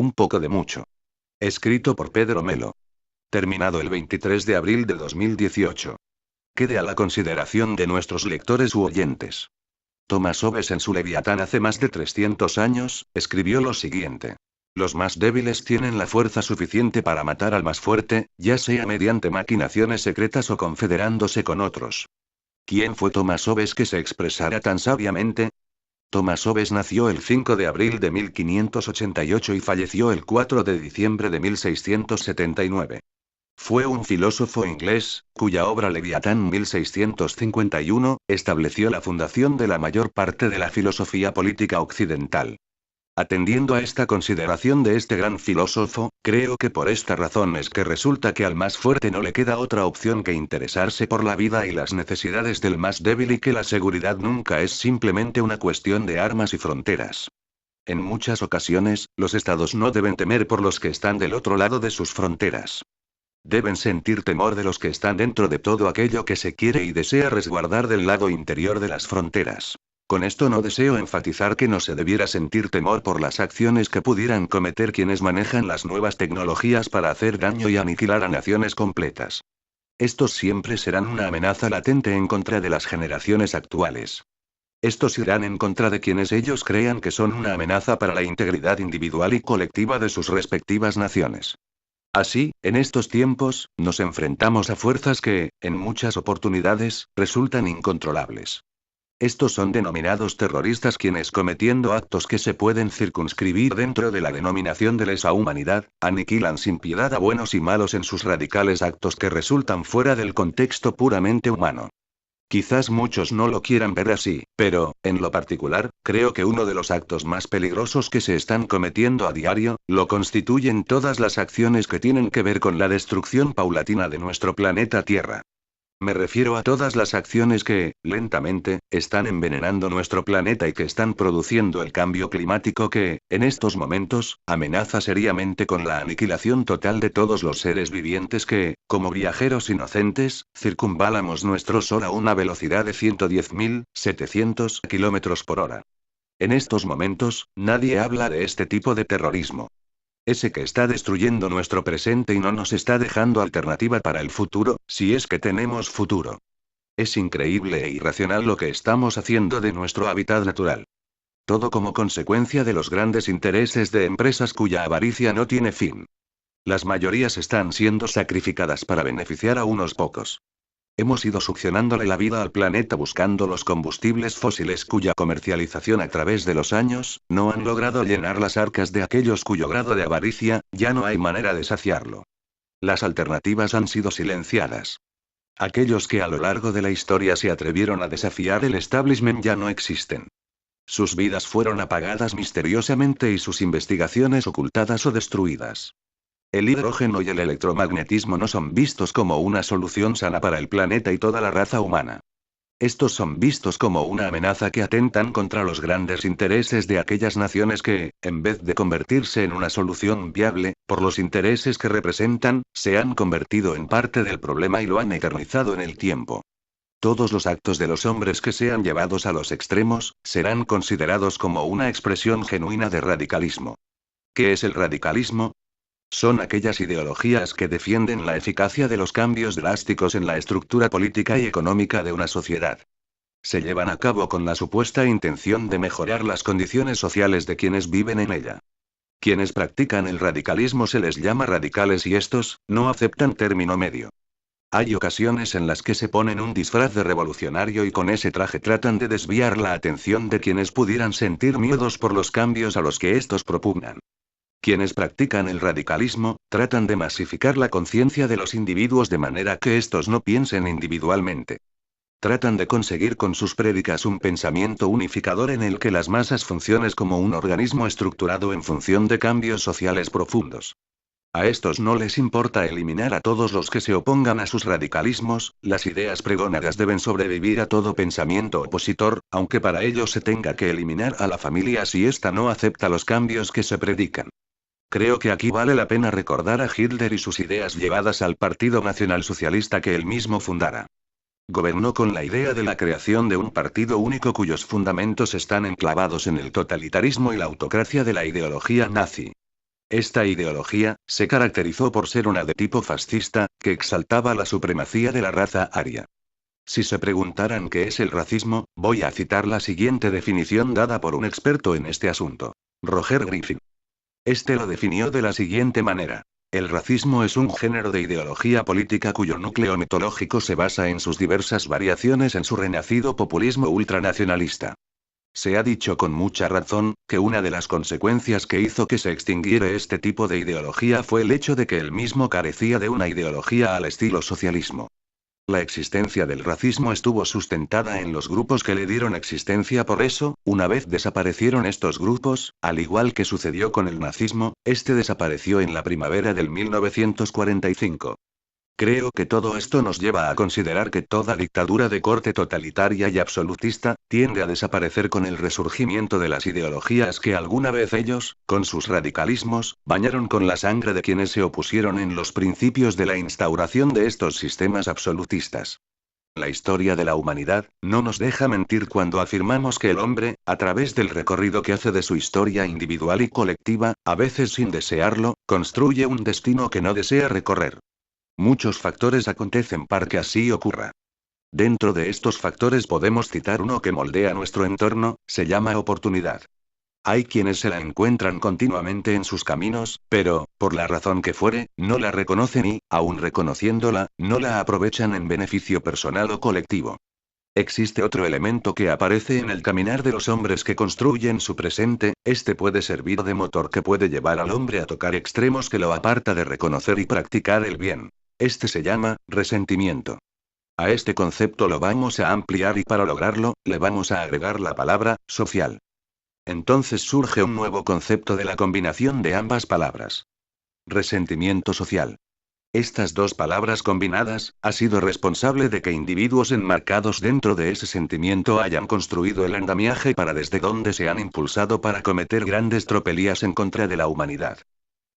Un poco de mucho. Escrito por Pedro Melo. Terminado el 23 de abril de 2018. Quede a la consideración de nuestros lectores u oyentes. Thomas Hobbes en su Leviatán hace más de 300 años, escribió lo siguiente. Los más débiles tienen la fuerza suficiente para matar al más fuerte, ya sea mediante maquinaciones secretas o confederándose con otros. ¿Quién fue Thomas Hobbes que se expresara tan sabiamente? Thomas Hobbes nació el 5 de abril de 1588 y falleció el 4 de diciembre de 1679. Fue un filósofo inglés, cuya obra Leviatán 1651, estableció la fundación de la mayor parte de la filosofía política occidental. Atendiendo a esta consideración de este gran filósofo, creo que por esta razón es que resulta que al más fuerte no le queda otra opción que interesarse por la vida y las necesidades del más débil y que la seguridad nunca es simplemente una cuestión de armas y fronteras. En muchas ocasiones, los estados no deben temer por los que están del otro lado de sus fronteras. Deben sentir temor de los que están dentro de todo aquello que se quiere y desea resguardar del lado interior de las fronteras. Con esto no deseo enfatizar que no se debiera sentir temor por las acciones que pudieran cometer quienes manejan las nuevas tecnologías para hacer daño y aniquilar a naciones completas. Estos siempre serán una amenaza latente en contra de las generaciones actuales. Estos irán en contra de quienes ellos crean que son una amenaza para la integridad individual y colectiva de sus respectivas naciones. Así, en estos tiempos, nos enfrentamos a fuerzas que, en muchas oportunidades, resultan incontrolables. Estos son denominados terroristas quienes cometiendo actos que se pueden circunscribir dentro de la denominación de lesa humanidad, aniquilan sin piedad a buenos y malos en sus radicales actos que resultan fuera del contexto puramente humano. Quizás muchos no lo quieran ver así, pero, en lo particular, creo que uno de los actos más peligrosos que se están cometiendo a diario, lo constituyen todas las acciones que tienen que ver con la destrucción paulatina de nuestro planeta Tierra. Me refiero a todas las acciones que, lentamente, están envenenando nuestro planeta y que están produciendo el cambio climático que, en estos momentos, amenaza seriamente con la aniquilación total de todos los seres vivientes que, como viajeros inocentes, circunvalamos nuestro Sol a una velocidad de 110.700 kilómetros por hora. En estos momentos, nadie habla de este tipo de terrorismo. Ese que está destruyendo nuestro presente y no nos está dejando alternativa para el futuro, si es que tenemos futuro. Es increíble e irracional lo que estamos haciendo de nuestro hábitat natural. Todo como consecuencia de los grandes intereses de empresas cuya avaricia no tiene fin. Las mayorías están siendo sacrificadas para beneficiar a unos pocos. Hemos ido succionándole la vida al planeta buscando los combustibles fósiles cuya comercialización a través de los años, no han logrado llenar las arcas de aquellos cuyo grado de avaricia, ya no hay manera de saciarlo. Las alternativas han sido silenciadas. Aquellos que a lo largo de la historia se atrevieron a desafiar el establishment ya no existen. Sus vidas fueron apagadas misteriosamente y sus investigaciones ocultadas o destruidas. El hidrógeno y el electromagnetismo no son vistos como una solución sana para el planeta y toda la raza humana. Estos son vistos como una amenaza que atentan contra los grandes intereses de aquellas naciones que, en vez de convertirse en una solución viable, por los intereses que representan, se han convertido en parte del problema y lo han eternizado en el tiempo. Todos los actos de los hombres que sean llevados a los extremos, serán considerados como una expresión genuina de radicalismo. ¿Qué es el radicalismo? Son aquellas ideologías que defienden la eficacia de los cambios drásticos en la estructura política y económica de una sociedad. Se llevan a cabo con la supuesta intención de mejorar las condiciones sociales de quienes viven en ella. Quienes practican el radicalismo se les llama radicales y estos, no aceptan término medio. Hay ocasiones en las que se ponen un disfraz de revolucionario y con ese traje tratan de desviar la atención de quienes pudieran sentir miedos por los cambios a los que estos propugnan. Quienes practican el radicalismo, tratan de masificar la conciencia de los individuos de manera que estos no piensen individualmente. Tratan de conseguir con sus prédicas un pensamiento unificador en el que las masas funcionen como un organismo estructurado en función de cambios sociales profundos. A estos no les importa eliminar a todos los que se opongan a sus radicalismos, las ideas pregonadas deben sobrevivir a todo pensamiento opositor, aunque para ello se tenga que eliminar a la familia si ésta no acepta los cambios que se predican. Creo que aquí vale la pena recordar a Hitler y sus ideas llevadas al Partido Nacionalsocialista que él mismo fundara. Gobernó con la idea de la creación de un partido único cuyos fundamentos están enclavados en el totalitarismo y la autocracia de la ideología nazi. Esta ideología se caracterizó por ser una de tipo fascista, que exaltaba la supremacía de la raza aria. Si se preguntaran qué es el racismo, voy a citar la siguiente definición dada por un experto en este asunto. Roger Griffin. Este lo definió de la siguiente manera. El racismo es un género de ideología política cuyo núcleo mitológico se basa en sus diversas variaciones en su renacido populismo ultranacionalista. Se ha dicho con mucha razón, que una de las consecuencias que hizo que se extinguiera este tipo de ideología fue el hecho de que él mismo carecía de una ideología al estilo socialismo. La existencia del racismo estuvo sustentada en los grupos que le dieron existencia, por eso, una vez desaparecieron estos grupos, al igual que sucedió con el nazismo, este desapareció en la primavera del 1945. Creo que todo esto nos lleva a considerar que toda dictadura de corte totalitaria y absolutista, tiende a desaparecer con el resurgimiento de las ideologías que alguna vez ellos, con sus radicalismos, bañaron con la sangre de quienes se opusieron en los principios de la instauración de estos sistemas absolutistas. La historia de la humanidad no nos deja mentir cuando afirmamos que el hombre, a través del recorrido que hace de su historia individual y colectiva, a veces sin desearlo, construye un destino que no desea recorrer. Muchos factores acontecen para que así ocurra. Dentro de estos factores podemos citar uno que moldea nuestro entorno, se llama oportunidad. Hay quienes se la encuentran continuamente en sus caminos, pero, por la razón que fuere, no la reconocen y, aun reconociéndola, no la aprovechan en beneficio personal o colectivo. Existe otro elemento que aparece en el caminar de los hombres que construyen su presente, este puede servir de motor que puede llevar al hombre a tocar extremos que lo aparta de reconocer y practicar el bien. Este se llama resentimiento. A este concepto lo vamos a ampliar y para lograrlo, le vamos a agregar la palabra social. Entonces surge un nuevo concepto de la combinación de ambas palabras. Resentimiento social. Estas dos palabras combinadas, ha sido responsable de que individuos enmarcados dentro de ese sentimiento hayan construido el andamiaje para desde donde se han impulsado para cometer grandes tropelías en contra de la humanidad.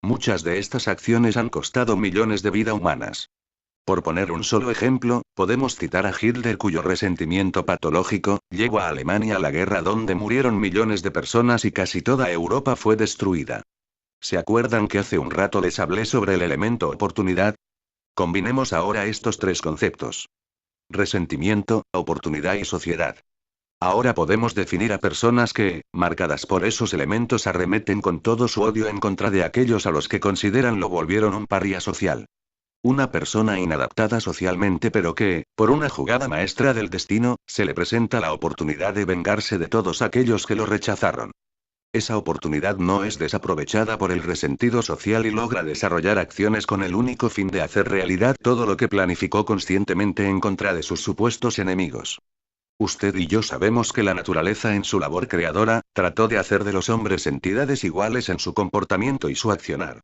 Muchas de estas acciones han costado millones de vidas humanas. Por poner un solo ejemplo, podemos citar a Hitler, cuyo resentimiento patológico llevó a Alemania a la guerra donde murieron millones de personas y casi toda Europa fue destruida. ¿Se acuerdan que hace un rato les hablé sobre el elemento oportunidad? Combinemos ahora estos tres conceptos. Resentimiento, oportunidad y sociedad. Ahora podemos definir a personas que, marcadas por esos elementos, arremeten con todo su odio en contra de aquellos a los que consideran lo volvieron un paria social. Una persona inadaptada socialmente, pero que, por una jugada maestra del destino, se le presenta la oportunidad de vengarse de todos aquellos que lo rechazaron. Esa oportunidad no es desaprovechada por el resentido social y logra desarrollar acciones con el único fin de hacer realidad todo lo que planificó conscientemente en contra de sus supuestos enemigos. Usted y yo sabemos que la naturaleza en su labor creadora, trató de hacer de los hombres entidades iguales en su comportamiento y su accionar.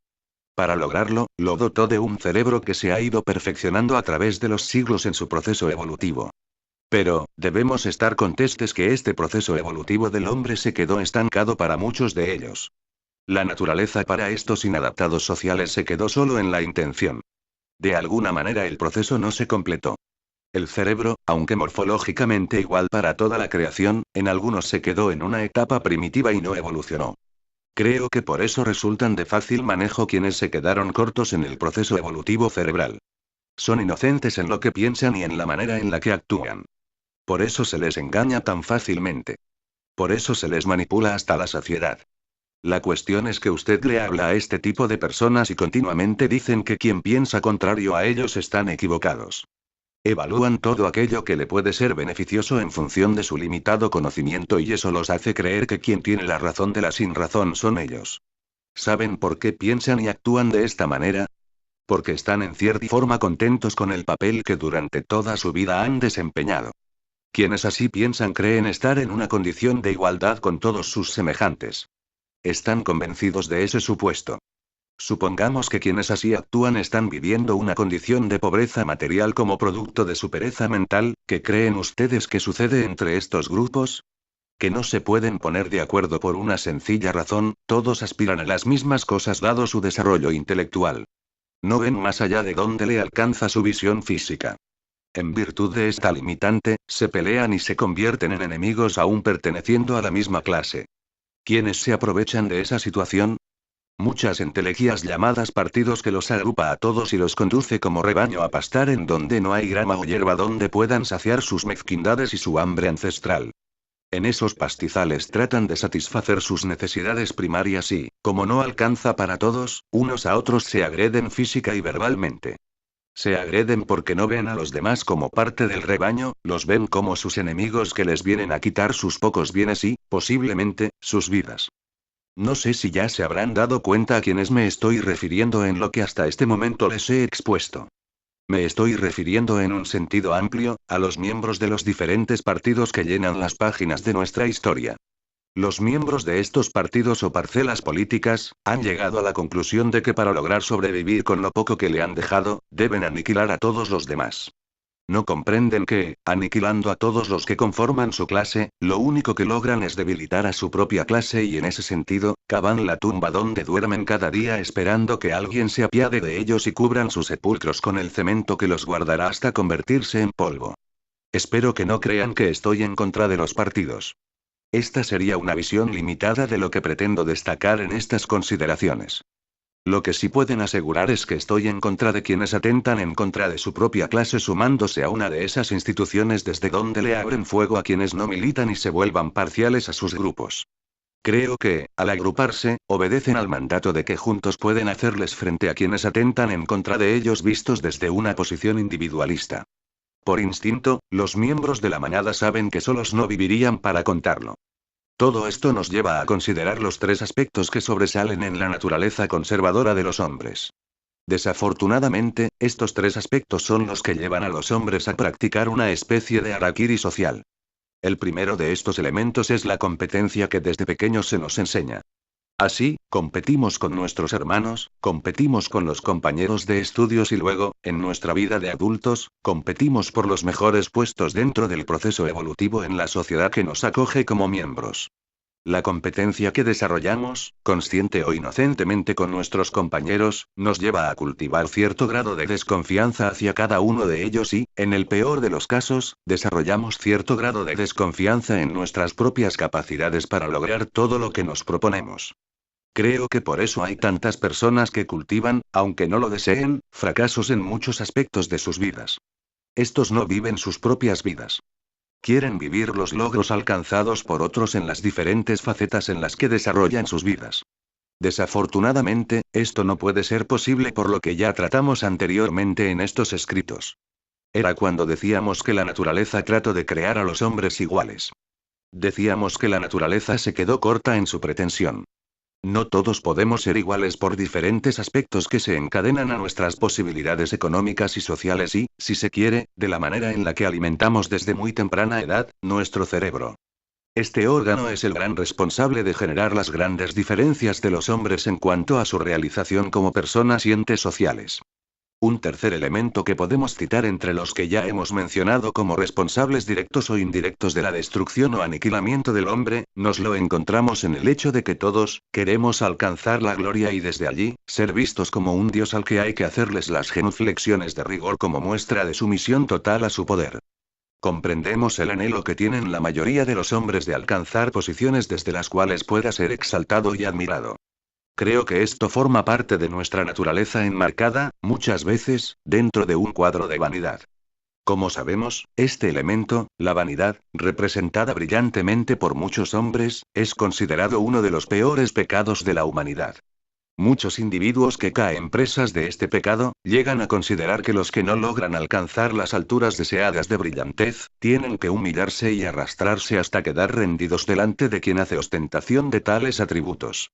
Para lograrlo, lo dotó de un cerebro que se ha ido perfeccionando a través de los siglos en su proceso evolutivo. Pero, debemos estar conscientes que este proceso evolutivo del hombre se quedó estancado para muchos de ellos. La naturaleza para estos inadaptados sociales se quedó solo en la intención. De alguna manera el proceso no se completó. El cerebro, aunque morfológicamente igual para toda la creación, en algunos se quedó en una etapa primitiva y no evolucionó. Creo que por eso resultan de fácil manejo quienes se quedaron cortos en el proceso evolutivo cerebral. Son inocentes en lo que piensan y en la manera en la que actúan. Por eso se les engaña tan fácilmente. Por eso se les manipula hasta la saciedad. La cuestión es que usted le habla a este tipo de personas y continuamente dicen que quien piensa contrario a ellos están equivocados. Evalúan todo aquello que le puede ser beneficioso en función de su limitado conocimiento y eso los hace creer que quien tiene la razón de la sinrazón son ellos. ¿Saben por qué piensan y actúan de esta manera? Porque están en cierta forma contentos con el papel que durante toda su vida han desempeñado. Quienes así piensan creen estar en una condición de igualdad con todos sus semejantes. Están convencidos de ese supuesto. Supongamos que quienes así actúan están viviendo una condición de pobreza material como producto de su pereza mental. ¿Qué creen ustedes que sucede entre estos grupos? Que no se pueden poner de acuerdo por una sencilla razón, todos aspiran a las mismas cosas dado su desarrollo intelectual. No ven más allá de donde le alcanza su visión física. En virtud de esta limitante, se pelean y se convierten en enemigos aún perteneciendo a la misma clase. ¿Quiénes se aprovechan de esa situación? Muchas entelequias llamadas partidos que los agrupa a todos y los conduce como rebaño a pastar en donde no hay grama o hierba donde puedan saciar sus mezquindades y su hambre ancestral. En esos pastizales tratan de satisfacer sus necesidades primarias y, como no alcanza para todos, unos a otros se agreden física y verbalmente. Se agreden porque no ven a los demás como parte del rebaño, los ven como sus enemigos que les vienen a quitar sus pocos bienes y, posiblemente, sus vidas. No sé si ya se habrán dado cuenta a quienes me estoy refiriendo en lo que hasta este momento les he expuesto. Me estoy refiriendo en un sentido amplio, a los miembros de los diferentes partidos que llenan las páginas de nuestra historia. Los miembros de estos partidos o parcelas políticas, han llegado a la conclusión de que para lograr sobrevivir con lo poco que le han dejado, deben aniquilar a todos los demás. No comprenden que, aniquilando a todos los que conforman su clase, lo único que logran es debilitar a su propia clase y en ese sentido, cavan la tumba donde duermen cada día esperando que alguien se apiade de ellos y cubran sus sepulcros con el cemento que los guardará hasta convertirse en polvo. Espero que no crean que estoy en contra de los partidos. Esta sería una visión limitada de lo que pretendo destacar en estas consideraciones. Lo que sí pueden asegurar es que estoy en contra de quienes atentan en contra de su propia clase sumándose a una de esas instituciones desde donde le abren fuego a quienes no militan y se vuelvan parciales a sus grupos. Creo que, al agruparse, obedecen al mandato de que juntos pueden hacerles frente a quienes atentan en contra de ellos vistos desde una posición individualista. Por instinto, los miembros de la manada saben que solos no vivirían para contarlo. Todo esto nos lleva a considerar los tres aspectos que sobresalen en la naturaleza conservadora de los hombres. Desafortunadamente, estos tres aspectos son los que llevan a los hombres a practicar una especie de harakiri social. El primero de estos elementos es la competencia que desde pequeños se nos enseña. Así, competimos con nuestros hermanos, competimos con los compañeros de estudios y luego, en nuestra vida de adultos, competimos por los mejores puestos dentro del proceso evolutivo en la sociedad que nos acoge como miembros. La competencia que desarrollamos, consciente o inocentemente con nuestros compañeros, nos lleva a cultivar cierto grado de desconfianza hacia cada uno de ellos y, en el peor de los casos, desarrollamos cierto grado de desconfianza en nuestras propias capacidades para lograr todo lo que nos proponemos. Creo que por eso hay tantas personas que cultivan, aunque no lo deseen, fracasos en muchos aspectos de sus vidas. Estos no viven sus propias vidas. Quieren vivir los logros alcanzados por otros en las diferentes facetas en las que desarrollan sus vidas. Desafortunadamente, esto no puede ser posible por lo que ya tratamos anteriormente en estos escritos. Era cuando decíamos que la naturaleza trató de crear a los hombres iguales. Decíamos que la naturaleza se quedó corta en su pretensión. No todos podemos ser iguales por diferentes aspectos que se encadenan a nuestras posibilidades económicas y sociales y, si se quiere, de la manera en la que alimentamos desde muy temprana edad, nuestro cerebro. Este órgano es el gran responsable de generar las grandes diferencias de los hombres en cuanto a su realización como personas y entes sociales. Un tercer elemento que podemos citar entre los que ya hemos mencionado como responsables directos o indirectos de la destrucción o aniquilamiento del hombre, nos lo encontramos en el hecho de que todos, queremos alcanzar la gloria y desde allí, ser vistos como un dios al que hay que hacerles las genuflexiones de rigor como muestra de sumisión total a su poder. Comprendemos el anhelo que tienen la mayoría de los hombres de alcanzar posiciones desde las cuales pueda ser exaltado y admirado. Creo que esto forma parte de nuestra naturaleza enmarcada, muchas veces, dentro de un cuadro de vanidad. Como sabemos, este elemento, la vanidad, representada brillantemente por muchos hombres, es considerado uno de los peores pecados de la humanidad. Muchos individuos que caen presas de este pecado, llegan a considerar que los que no logran alcanzar las alturas deseadas de brillantez, tienen que humillarse y arrastrarse hasta quedar rendidos delante de quien hace ostentación de tales atributos.